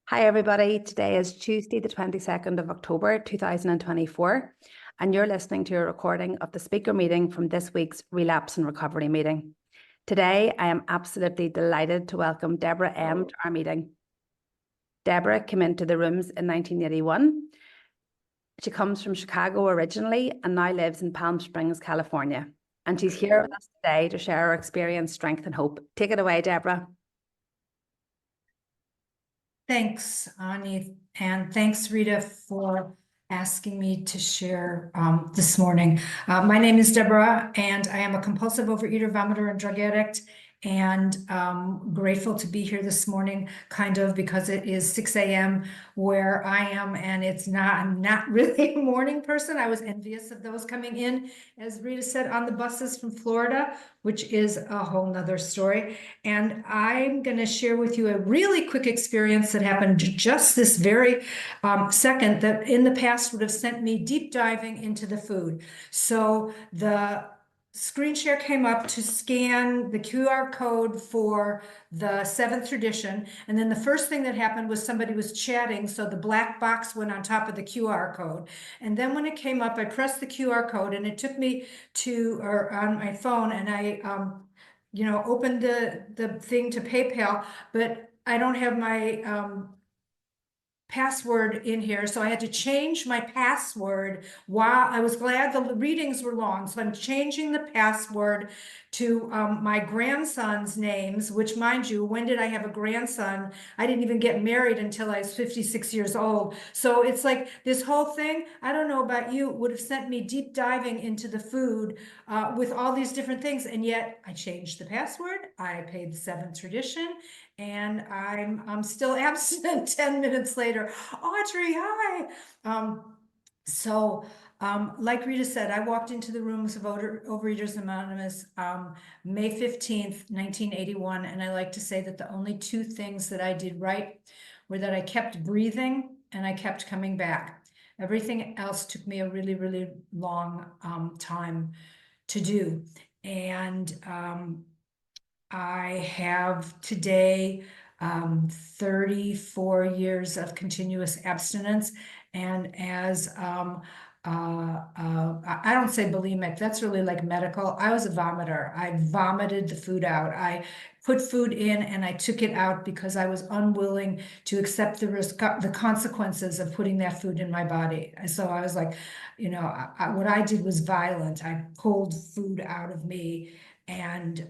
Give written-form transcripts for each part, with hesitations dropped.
Hi, everybody. Today is Tuesday, the 22nd of October, 2024, and you're listening to a recording of the speaker meeting from this week's Relapse and Recovery meeting. Today, I am absolutely delighted to welcome Deborah M to our meeting. Deborah came into the rooms in 1981. She comes from Chicago originally and now lives in Palm Springs, California. And she's here with us today to share her experience, strength, and hope. Take it away, Deborah. Thanks, Ani, and thanks, Rita, for asking me to share this morning. My name is Deborah, and I am a compulsive overeater, vomiter, and drug addict, and grateful to be here this morning, kind of, because it is 6 a.m. where I am, and I'm not really a morning person. I was envious of those coming in, as Rita said, on the buses from Florida, which is a whole nother story. And I'm going to share with you a really quick experience that happened just this very second that in the past would have sent me deep diving into the food. So the screen share came up to scan the QR code for the seventh tradition. And then the first thing that happened was somebody was chatting. So the black box went on top of the QR code. And then when it came up, I pressed the QR code and it took me on my phone, and I, opened the thing to PayPal, but I don't have my password in here, so I had to change my password. While I was glad the readings were long, so I'm changing the password to my grandson's names, which, mind you, when did I have a grandson? I didn't even get married until I was 56 years old. So it's like this whole thing, I don't know about you, would have sent me deep diving into the food with all these different things, and yet I changed the password. I paid the seventh tradition, and I'm still abstinent 10 minutes later. Audrey, hi. Like Rita said, I walked into the rooms of Overeaters Anonymous May 15th, 1981, and I like to say that the only two things that I did right were that I kept breathing and I kept coming back. Everything else took me a really, really long time to do. And I have today 34 years of continuous abstinence. And as I don't say bulimic, that's really like medical. I was a vomiter. I vomited the food out. I put food in and I took it out because I was unwilling to accept the consequences of putting that food in my body. So I was like, what I did was violent. I pulled food out of me, and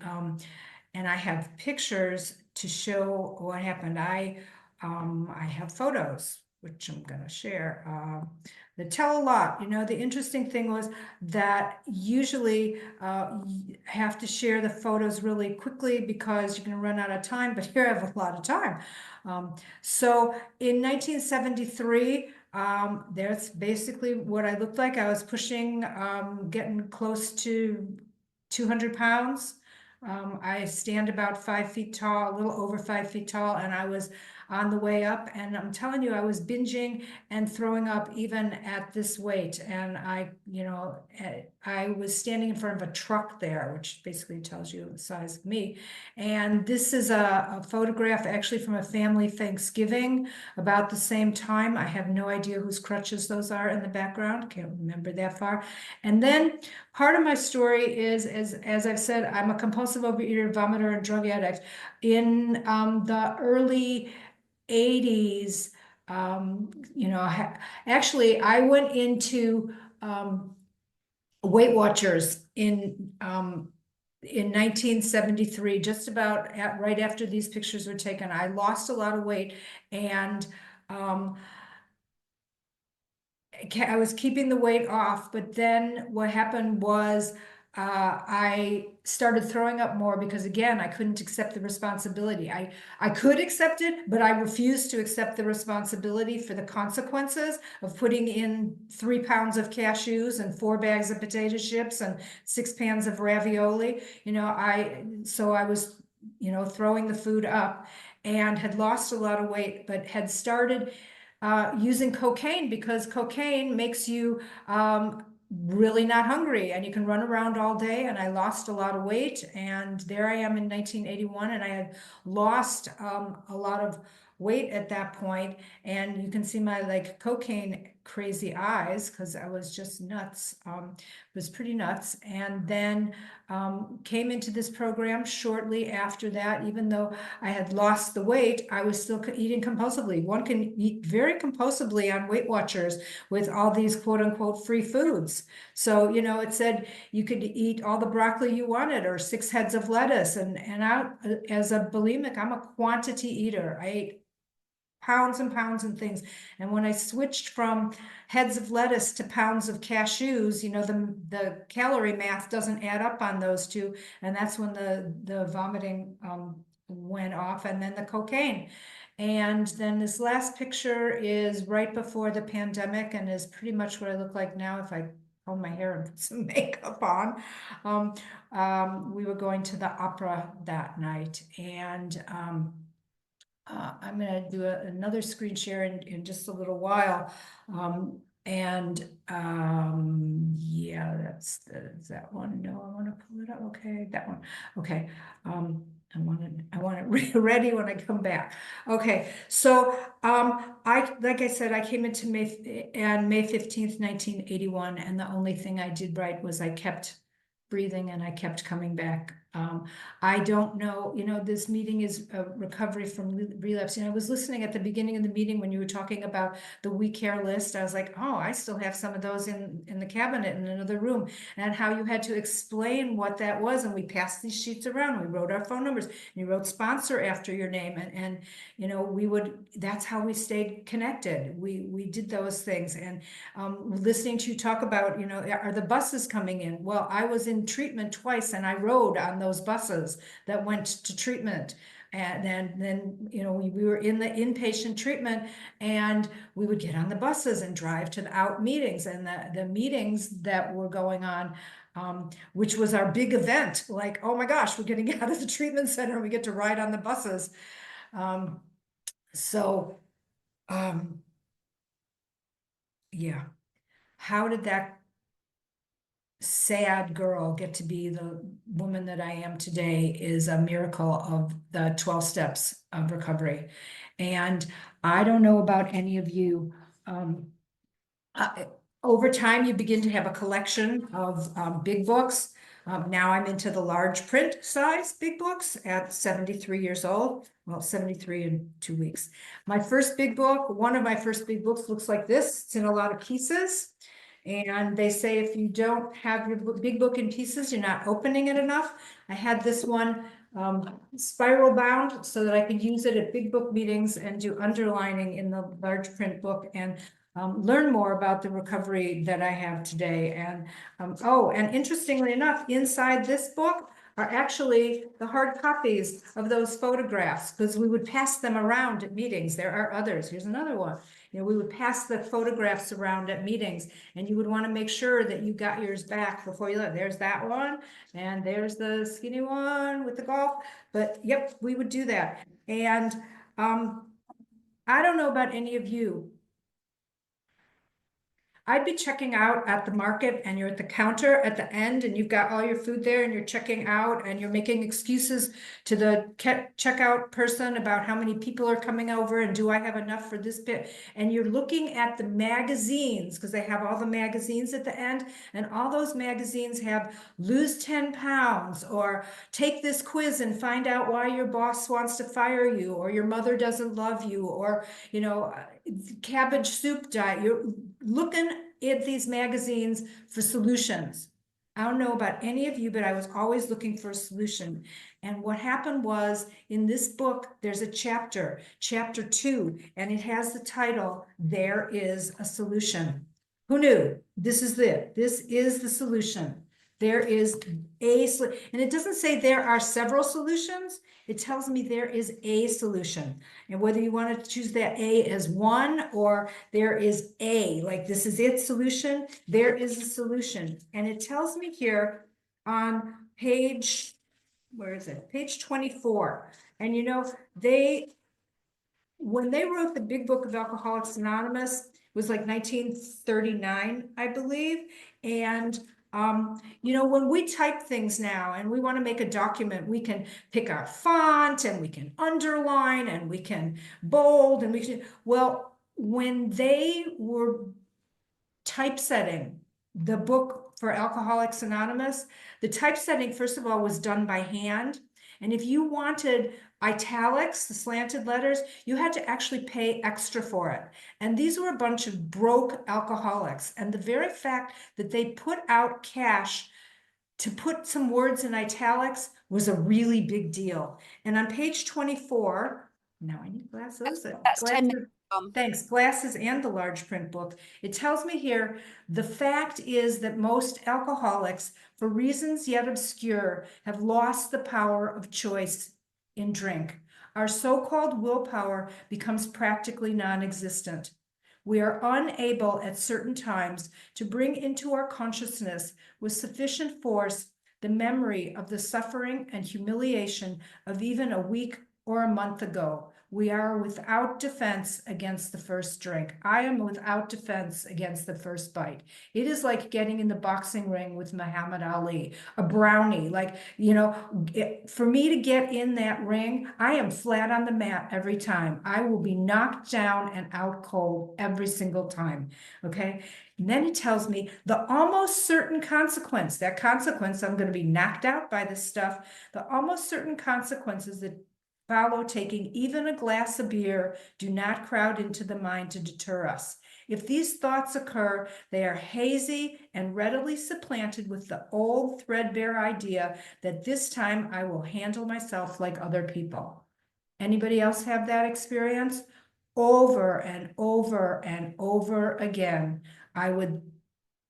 I have pictures to show what happened. I have photos, which I'm going to share, that tell a lot. The interesting thing was that usually you have to share the photos really quickly because you're going to run out of time, but here I have a lot of time. So in 1973, that's basically what I looked like. I was pushing, getting close to 200 pounds. I stand about 5 feet tall, a little over 5 feet tall, and I was on the way up. And I'm telling you, I was binging and throwing up even at this weight. And I was standing in front of a truck there, which basically tells you the size of me. And this is a photograph actually from a family Thanksgiving about the same time. I have no idea whose crutches those are in the background. Can't remember that far. And then part of my story is, as I've said, I'm a compulsive overeater, vomiter, and drug addict. In the early 80s, actually, I went into Weight Watchers in 1973, just about right after these pictures were taken. I lost a lot of weight, and I was keeping the weight off, but then what happened was I started throwing up more because, again, I couldn't accept the responsibility. I could accept it, but I refused to accept the responsibility for the consequences of putting in 3 pounds of cashews and 4 bags of potato chips and 6 pans of ravioli. So I was, throwing the food up and had lost a lot of weight, but had started using cocaine because cocaine makes you really not hungry and you can run around all day. And I lost a lot of weight, and there I am in 1981, and I had lost a lot of weight at that point, and you can see my like cocaine crazy eyes because I was just nuts. Was pretty nuts. And then came into this program shortly after that. Even though I had lost the weight, I was still eating compulsively. One can eat very compulsively on Weight Watchers with all these quote unquote free foods. So, you know, it said you could eat all the broccoli you wanted or 6 heads of lettuce. And I, as a bulimic, I'm a quantity eater. I ate pounds and pounds and things. And when I switched from heads of lettuce to pounds of cashews, you know, the calorie math doesn't add up on those two. And that's when the vomiting went off, and then the cocaine. And then this last picture is right before the pandemic and is pretty much what I look like now if I comb my hair and put some makeup on. We were going to the opera that night, and I'm going to do another screen share in just a little while. Yeah, is that one. No, I want to pull it up. Okay, that one. Okay. I want it ready when I come back. Okay, so like I said, I came into May 15th, 1981, and the only thing I did right was I kept breathing and I kept coming back. I don't know, you know, this meeting is a recovery from relapse. You know, I was listening at the beginning of the meeting when you were talking about the We Care list. I was like, oh, I still have some of those in the cabinet in another room, and how you had to explain what that was. And we passed these sheets around. We wrote our phone numbers, and you wrote sponsor after your name. And you know, that's how we stayed connected. We did those things. And listening to you talk about, you know, are the buses coming in? Well, I was in treatment twice, and I rode on those buses that went to treatment. And then you know, we were in the inpatient treatment, and we would get on the buses and drive to the out meetings, and the meetings that were going on, which was our big event. Like, oh my gosh, we're getting out of the treatment center and we get to ride on the buses. Yeah. How did that sad girl get to be the woman that I am today is a miracle of the 12 steps of recovery. And I don't know about any of you. Over time, you begin to have a collection of big books. Now I'm into the large print size big books at 73 years old. Well, 73 in 2 weeks. My first big book, one of my first big books looks like this. It's in a lot of pieces. And they say if you don't have your big book in pieces, you're not opening it enough. I had this one spiral bound so that I could use it at big book meetings and do underlining in the large print book, and learn more about the recovery that I have today. And and interestingly enough, inside this book are actually the hard copies of those photographs, because we would pass them around at meetings. There are others. Here's another one. You know, we would pass the photographs around at meetings, and you would want to make sure that you got yours back before you left. There's that one, and there's the skinny one with the golf. But yep, we would do that. And I don't know about any of you. I'd be checking out at the market, and you're at the counter at the end, and you've got all your food there, and you're checking out, and you're making excuses to the checkout person about how many people are coming over and do I have enough for this bit. And you're looking at the magazines, because they have all the magazines at the end, and all those magazines have lose 10 pounds, or take this quiz and find out why your boss wants to fire you, or your mother doesn't love you, or, you know, cabbage soup diet. You're looking at these magazines for solutions. I don't know about any of you, but I was always looking for a solution. And what happened was, in this book, there's a chapter 2, and it has the title, There is a Solution. Who knew? This is the solution. There is and it doesn't say there are several solutions. It tells me there is a solution. And whether you want to choose that A as one, or there is like this is its solution, there is a solution. And it tells me here on page, where is it? Page 24. And you know, when they wrote the big book of Alcoholics Anonymous, it was like 1939, I believe. And When we type things now and we want to make a document, we can pick our font and we can underline and we can bold and well, when they were typesetting the book for Alcoholics Anonymous, the typesetting, first of all, was done by hand. And if you wanted italics, the slanted letters, you had to actually pay extra for it. And these were a bunch of broke alcoholics. And the very fact that they put out cash to put some words in italics was a really big deal. And on page 24, now I need glasses. Thanks, glasses and the large print book. It tells me here, the fact is that most alcoholics, for reasons yet obscure, have lost the power of choice in drink. Our so-called willpower becomes practically non-existent. We are unable at certain times to bring into our consciousness with sufficient force the memory of the suffering and humiliation of even a week or a month ago. We are without defense against the first drink. I am without defense against the first bite. It is like getting in the boxing ring with Muhammad Ali, a brownie. For me to get in that ring, I am flat on the mat every time. I will be knocked down and out cold every single time, okay? And then it tells me the almost certain consequence, that consequence, I'm going to be knocked out by this stuff, the almost certain consequences that follow taking even a glass of beer do not crowd into the mind to deter us. If these thoughts occur, they are hazy and readily supplanted with the old threadbare idea that this time I will handle myself like other people. Anybody else have that experience? Over and over and over again, I would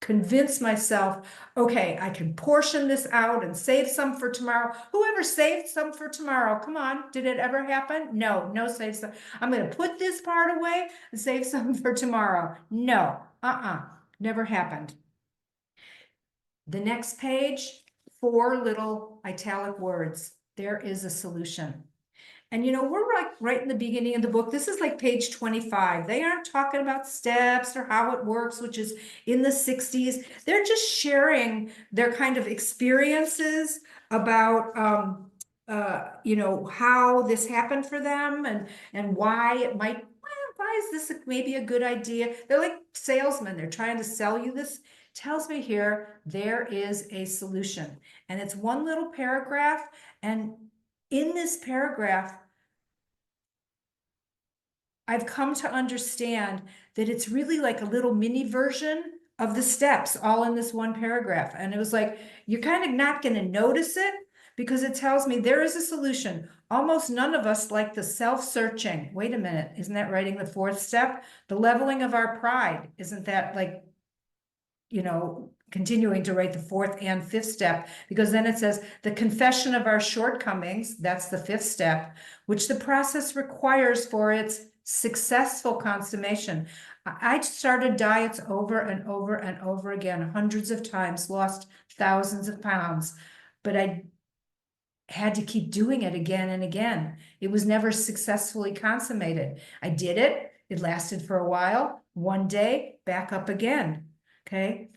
convince myself, okay, I can portion this out and save some for tomorrow. Whoever saved some for tomorrow? Come on, did it ever happen? No, save some. I'm going to put this part away and save some for tomorrow. No, never happened. The next page, 4 little italic words. There is a solution. And we're right in the beginning of the book. This is like page 25. They aren't talking about steps or how it works, which is in the 60s. They're just sharing their kind of experiences about, how this happened for them and why it might, why is this maybe a good idea? They're like salesmen. They're trying to sell you this. Tells me here, there is a solution. And it's one little paragraph. And in this paragraph, I've come to understand that it's really like a little mini version of the steps all in this one paragraph. And it was like, you're kind of not going to notice it because it tells me there is a solution. Almost none of us like the self-searching. Wait a minute, isn't that writing the 4th step? The leveling of our pride. Isn't that like, continuing to write the 4th and 5th step, because then it says the confession of our shortcomings, that's the 5th step, which the process requires for its successful consummation. I started diets over and over and over again, hundreds of times, lost thousands of pounds, but I had to keep doing it again and again. It was never successfully consummated. I did it. It lasted for a while. One day, back up again. Okay.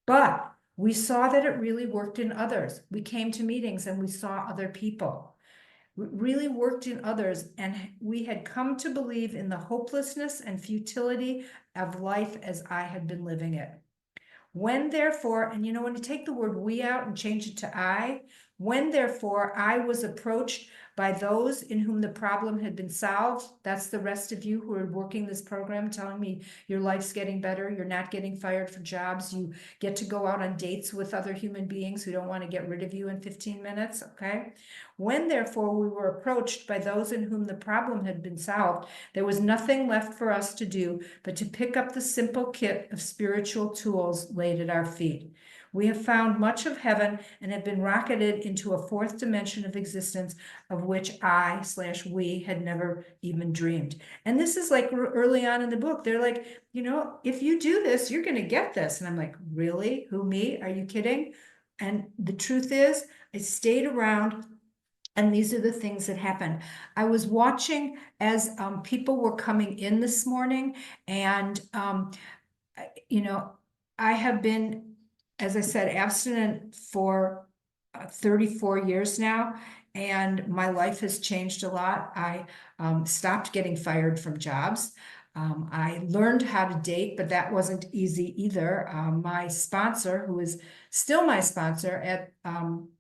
But we saw that it really worked in others. We came to meetings and we saw other people. It really worked in others. And we had come to believe in the hopelessness and futility of life as I had been living it. When therefore, and when you take the word we out and change it to I, when therefore I was approached by those in whom the problem had been solved, that's the rest of you who are working this program, telling me your life's getting better, you're not getting fired for jobs, you get to go out on dates with other human beings who don't want to get rid of you in 15 minutes, okay? When therefore we were approached by those in whom the problem had been solved, there was nothing left for us to do but to pick up the simple kit of spiritual tools laid at our feet. We have found much of heaven and have been rocketed into a 4th dimension of existence of which I/we had never even dreamed. And this is like early on in the book. They're like, if you do this, you're going to get this. And I'm like, really? Who, me? Are you kidding? And the truth is, I stayed around. And these are the things that happened. I was watching as people were coming in this morning, and I have been as I said, abstinent for 34 years now, and my life has changed a lot. I stopped getting fired from jobs. I learned how to date, but that wasn't easy either. My sponsor, who is still my sponsor at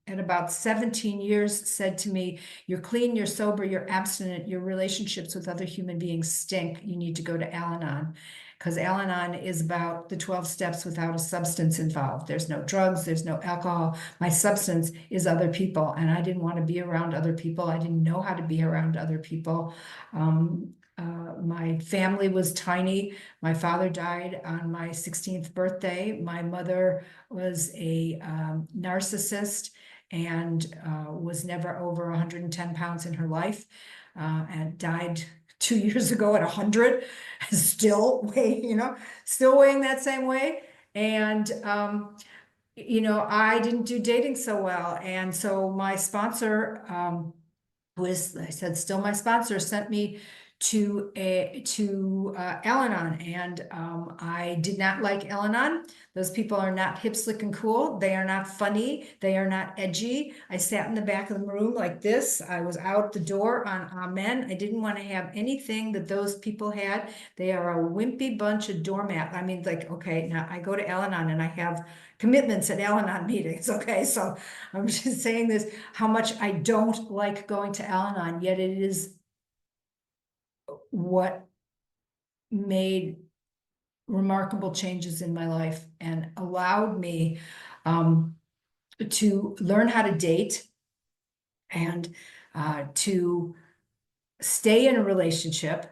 about 17 years, said to me, "You're clean, you're sober, you're abstinent, your relationships with other human beings stink. You need to go to Al-Anon." Because Al-Anon is about the 12 steps without a substance involved. There's no drugs, there's no alcohol. My substance is other people, and I didn't want to be around other people. I didn't know how to be around other people. My family was tiny. My father died on my 16th birthday. My mother was a narcissist and was never over 110 pounds in her life, and died 2 years ago at 100, still weighing that same way. And I didn't do dating so well, and so my sponsor, who is, I said, still my sponsor, sent me to Al-Anon, and I did not like Al-Anon. Those people are not hip, slick, and cool. They are not funny. They are not edgy. I sat in the back of the room like this. I was out the door on Amen. I didn't want to have anything that those people had. They are a wimpy bunch of doormat. I mean, like, okay, now I go to Al-Anon and I have commitments at Al-Anon meetings. Okay, so I'm just saying this, how much I don't like going to Al-Anon, yet it is what made remarkable changes in my life and allowed me to learn how to date and to stay in a relationship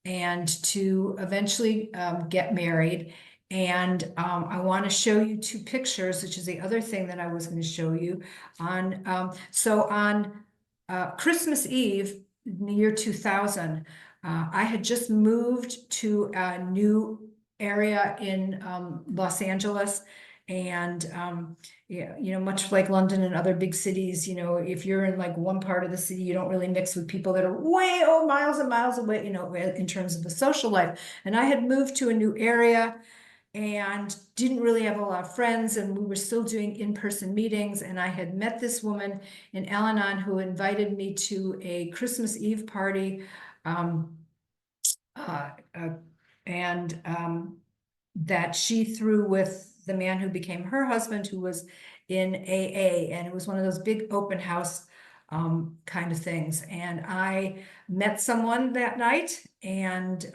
and to eventually get married. And I want to show you two pictures, which is the other thing that I was going to show you on. So on Christmas Eve, in the year 2000, I had just moved to a new area in Los Angeles. And yeah, much like London and other big cities, if you're in like one part of the city, you don't really mix with people that are way miles and miles away, in terms of the social life. And I had moved to a new area and didn't really have a lot of friends, and we were still doing in-person meetings. And I had met this woman in Al-Anon who invited me to a Christmas Eve party, and that she threw with the man who became her husband, who was in AA, and it was one of those big open house kind of things. And I met someone that night, and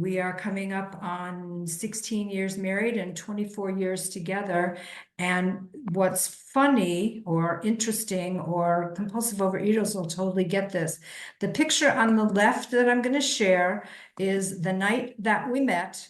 we are coming up on 16 years married and 24 years together. And what's funny or interesting, or compulsive overeaters will totally get this. The picture on the left that I'm going to share is the night that we met.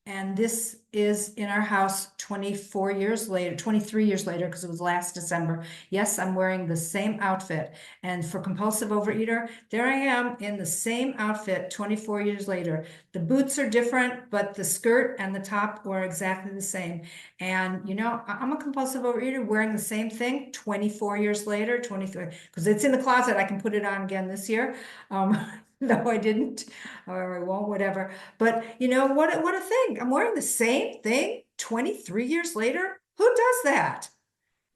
And this is in our house 24 years later, 23 years later, because it was last December. Yes, I'm wearing the same outfit. And for compulsive overeater, there I am in the same outfit 24 years later. The boots are different, but the skirt and the top were exactly the same. And, I'm a compulsive overeater wearing the same thing 24 years later, 23, because it's in the closet. I can put it on again this year. No, I didn't, or I won't, whatever. But what a thing. I'm wearing the same thing 23 years later. Who does that?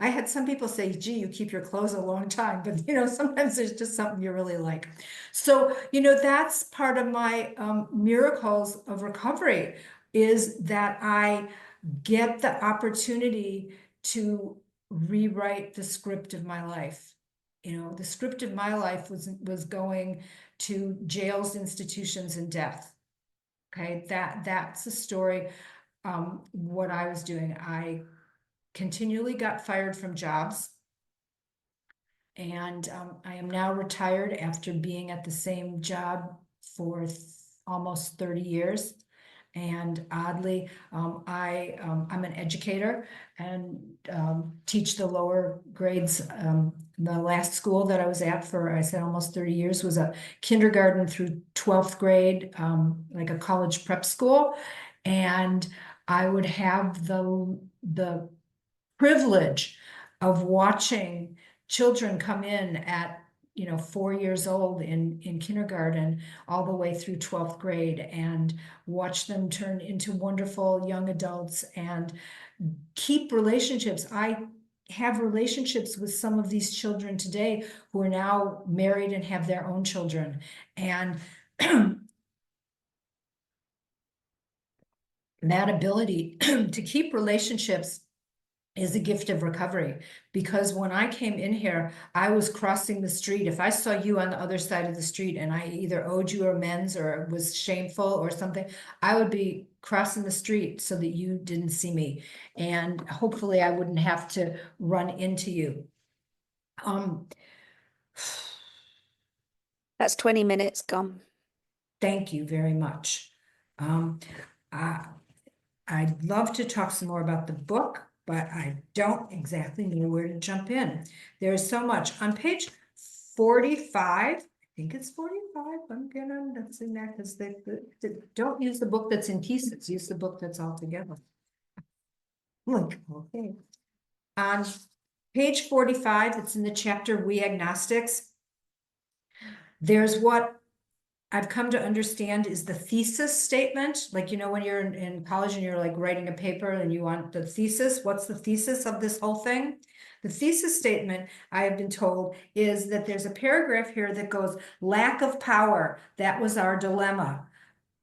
I had some people say, gee, you keep your clothes a long time, but sometimes there's just something you really like. So, that's part of my miracles of recovery, is that I get the opportunity to rewrite the script of my life. The script of my life was going to jails, institutions, and death. Okay, that's the story. What I was doing, I continually got fired from jobs, and I am now retired after being at the same job for almost 30 years. And oddly, I'm an educator and teach the lower grades. The last school that I was at for, I said, almost 30 years was a kindergarten through 12th grade, like a college prep school. And I would have the privilege of watching children come in at 4 years old in kindergarten all the way through 12th grade, and watch them turn into wonderful young adults and keep relationships. I have relationships with some of these children today who are now married and have their own children. And that ability to keep relationships is a gift of recovery, because when I came in here, I was crossing the street. If I saw you on the other side of the street and I either owed you amends or was shameful or something, I would be crossing the street so that you didn't see me. And hopefully I wouldn't have to run into you. That's 20 minutes gone. Thank you very much. I'd love to talk some more about the book, but I don't exactly know where to jump in. There's so much. On page 45, I think it's 45, that's in there, because don't use the book that's in pieces, use the book that's all together. Look, okay. On page 45, it's in the chapter We Agnostics. There's what I've come to understand is the thesis statement. Like, when you're in college and you're like writing a paper and you want the thesis, what's the thesis of this whole thing? The thesis statement, I have been told, is that there's a paragraph here that goes, lack of power, that was our dilemma.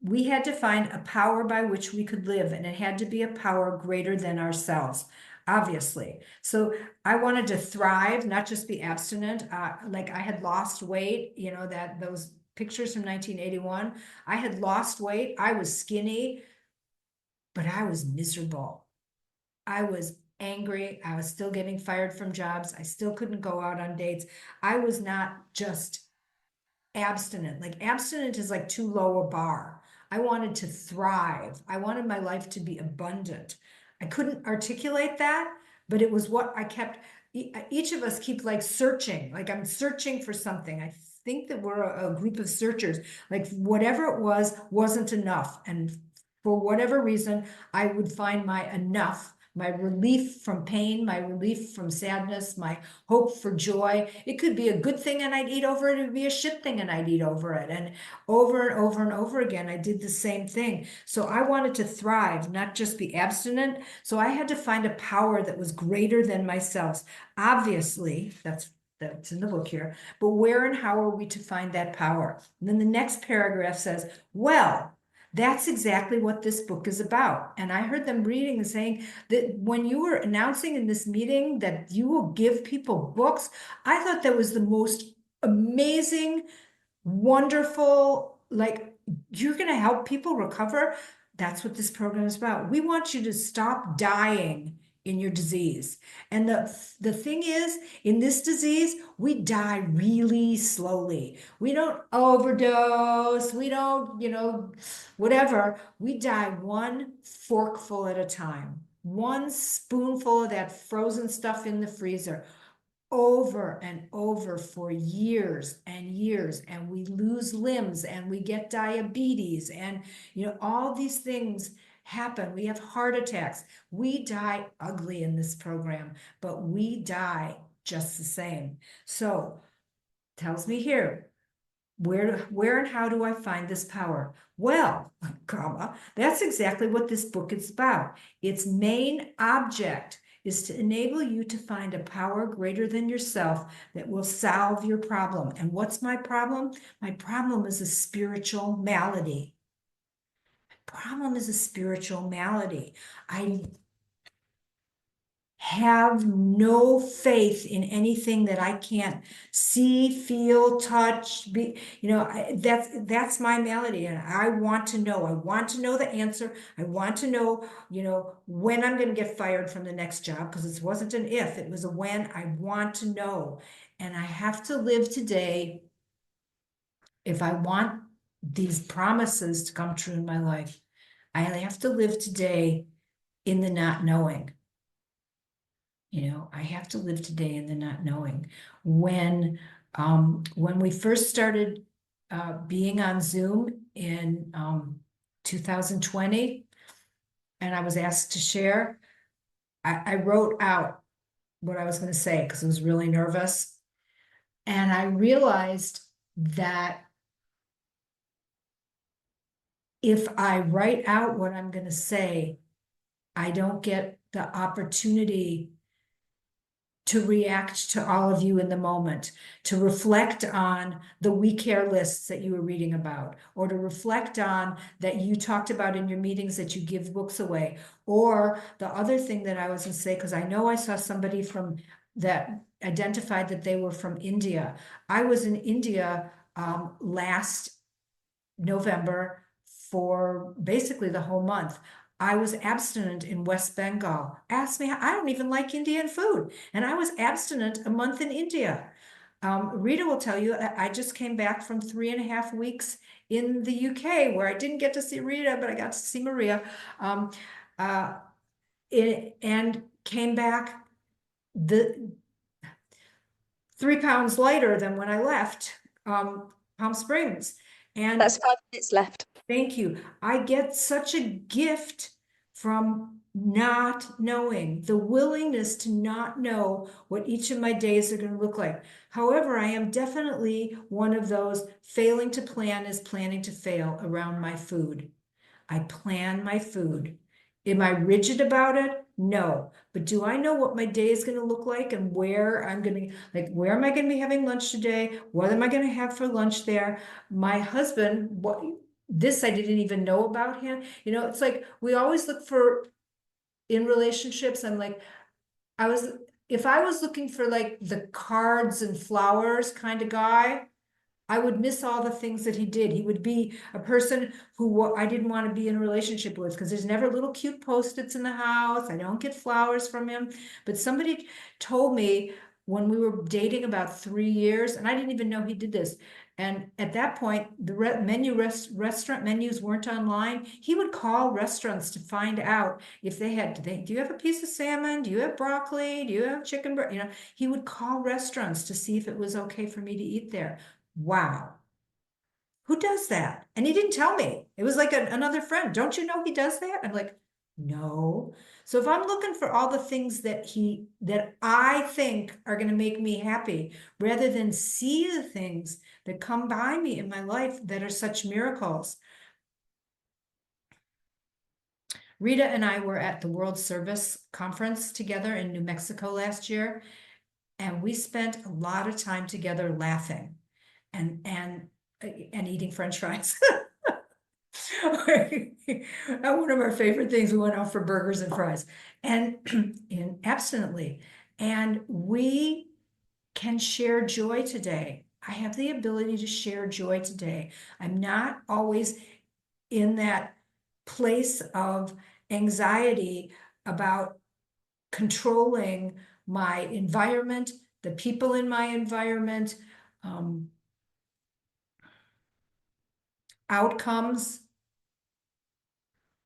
We had to find a power by which we could live, and it had to be a power greater than ourselves, obviously. So I wanted to thrive, not just be abstinent. Like I had lost weight, those pictures from 1981. I had lost weight. I was skinny, but I was miserable. I was angry. I was still getting fired from jobs. I still couldn't go out on dates. I was not just abstinent. Like abstinent is like too low a bar. I wanted to thrive. I wanted my life to be abundant. I couldn't articulate that, but it was what I kept. Each of us keep like searching. Like I'm searching for something. I think that we're a group of searchers. Like whatever it was wasn't enough. And for whatever reason, I would find my enough, my relief from pain, my relief from sadness, my hope for joy. It could be a good thing and I'd eat over it. It would be a shit thing and I'd eat over it. And over and over and over again, I did the same thing. So I wanted to thrive, not just be abstinent. So I had to find a power that was greater than myself. Obviously, that's in the book here, but where and how are we to find that power? And then the next paragraph says, well, that's exactly what this book is about. And I heard them reading and saying that when you were announcing in this meeting that you will give people books, I thought that was the most amazing, wonderful, like you're going to help people recover. That's what this program is about. We want you to stop dying in your disease. And the thing is, in this disease, we die really slowly. We don't overdose. We don't, whatever. We die one forkful at a time, one spoonful of that frozen stuff in the freezer, over and over for years and years, and we lose limbs and we get diabetes and all these things happen. We have heart attacks. We die ugly in this program, but we die just the same. So tells me here, where and how do I find this power? Well, that's exactly what this book is about. Its main object is to enable you to find a power greater than yourself that will solve your problem. And what's my problem? My problem is a spiritual malady. My problem is a spiritual malady. I have no faith in anything that I can't see, feel, touch, that's my malady. And I want to know the answer. I want to know, when I'm going to get fired from the next job, because it wasn't an if, it was a when. I want to know. And I have to live today. If I want these promises to come true in my life, I have to live today in the not knowing. I have to live today in the not knowing. When we first started being on Zoom in 2020, and I was asked to share, I wrote out what I was going to say because I was really nervous. And I realized that if I write out what I'm going to say, I don't get the opportunity to react to all of you in the moment, to reflect on the we care lists that you were reading about, or to reflect on that you talked about in your meetings that you give books away. Or the other thing that I was going to say, because I know I saw somebody from that identified that they were from India. I was in India last November for basically the whole month. I was abstinent in West Bengal. Ask me, I don't even like Indian food. And I was abstinent a month in India. Rita will tell you, I just came back from 3.5 weeks in the UK where I didn't get to see Rita, but I got to see Maria. And came back the 3 pounds lighter than when I left Palm Springs. And That's 5 minutes left. thank you. I get such a gift from not knowing, the willingness to not know what each of my days are going to look like. However, I am definitely one of those failing to plan is planning to fail around my food. I plan my food. Am I rigid about it? No. But do I know what my day is going to look like and where I'm going to, like, where am I going to be having lunch today? What am I going to have for lunch there? My husband, what this I didn't even know about him. You know, it's like we always look for in relationships. I'm like, if I was looking for like the cards and flowers kind of guy, I would miss all the things that he did. He would be a person who I didn't want to be in a relationship with because there's never little cute Post-its in the house. I don't get flowers from him. But somebody told me when we were dating about 3 years, and I didn't even know he did this. And at that point, the restaurant menus weren't online. He would call restaurants to find out if they had, do you have a piece of salmon? Do you have broccoli? Do you have chicken? You know, he would call restaurants to see if it was okay for me to eat there. Wow. Who does that? And he didn't tell me. It was like another friend. Don't you know he does that? I'm like, no. So if I'm looking for all the things that I think are going to make me happy, rather than see the things that come by me in my life that are such miracles. Rita and I were at the World Service Conference together in New Mexico last year, and we spent a lot of time together laughing and eating French fries. One of our favorite things, we went out for burgers and fries and abstinently. And we can share joy today. I have the ability to share joy today. I'm not always in that place of anxiety about controlling my environment, the people in my environment, outcomes.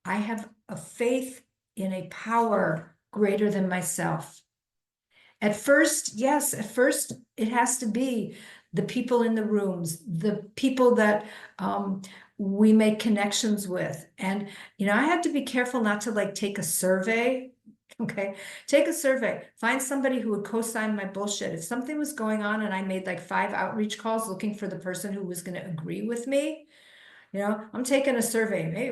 I have a faith in a power greater than myself. At first, yes, at first it has to be the people in the rooms, the people that we make connections with. And, you know, I have to be careful not to like take a survey. Okay, take a survey, find somebody who would co-sign my bullshit. If something was going on and I made like 5 outreach calls looking for the person who was going to agree with me, you know, I'm taking a survey.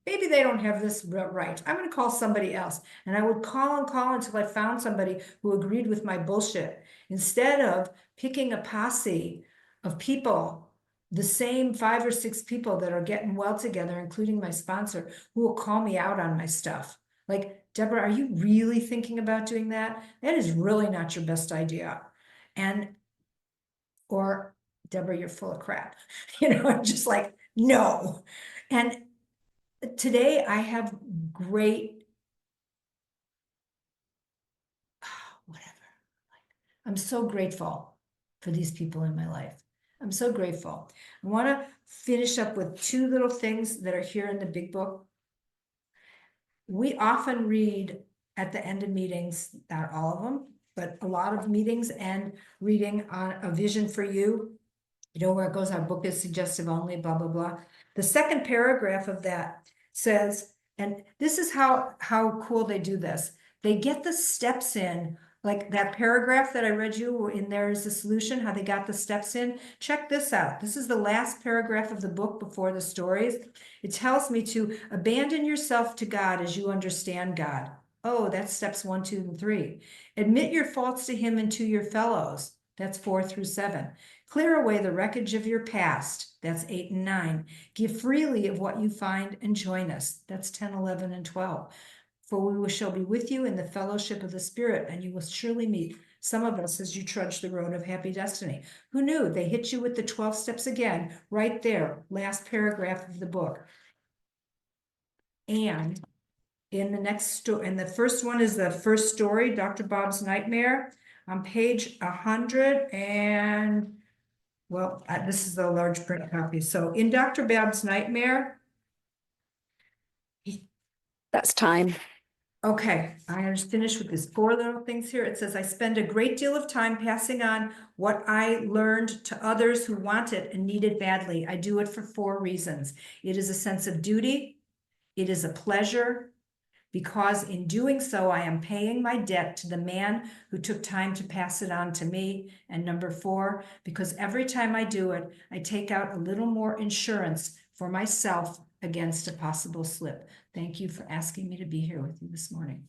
Maybe they don't have this right. I'm going to call somebody else. And I would call and call until I found somebody who agreed with my bullshit. Instead of picking a posse of people, the same 5 or 6 people that are getting well together, including my sponsor, who will call me out on my stuff. Like, Deborah, are you really thinking about doing that? That is really not your best idea. Or, Deborah, you're full of crap. You know, I'm just like, no. And today I have great, whatever. I'm so grateful for these people in my life. I'm so grateful. I want to finish up with 2 little things that are here in the big book. We often read at the end of meetings, not all of them, but a lot of meetings and reading on a vision for you. You know where it goes, our book is suggestive only, blah, blah, blah. The second paragraph of that says, and this is how cool they do this. They get the steps in like that paragraph that I read you in there is the solution, how they got the steps in. Check this out. This is the last paragraph of the book before the stories. It tells me to abandon yourself to God as you understand God. Oh, that's steps 1, 2, and 3. Admit your faults to him and to your fellows. That's 4 through 7. Clear away the wreckage of your past. That's 8 and 9. Give freely of what you find and join us. That's 10, 11, and 12. For we shall be with you in the fellowship of the Spirit, and you will surely meet some of us as you trudge the road of happy destiny. Who knew? They hit you with the 12 steps again, right there, last paragraph of the book. And in the next story, and the first one is the first story, Dr. Bob's Nightmare, on page 100 and, well, this is the large print copy. So in Dr. Bob's Nightmare. That's time. Okay, I just finished with these 4 little things here. It says, I spend a great deal of time passing on what I learned to others who want it and need it badly. I do it for 4 reasons. It is a sense of duty. It is a pleasure, because in doing so, I am paying my debt to the man who took time to pass it on to me. And number 4, because every time I do it, I take out a little more insurance for myself against a possible slip. Thank you for asking me to be here with you this morning.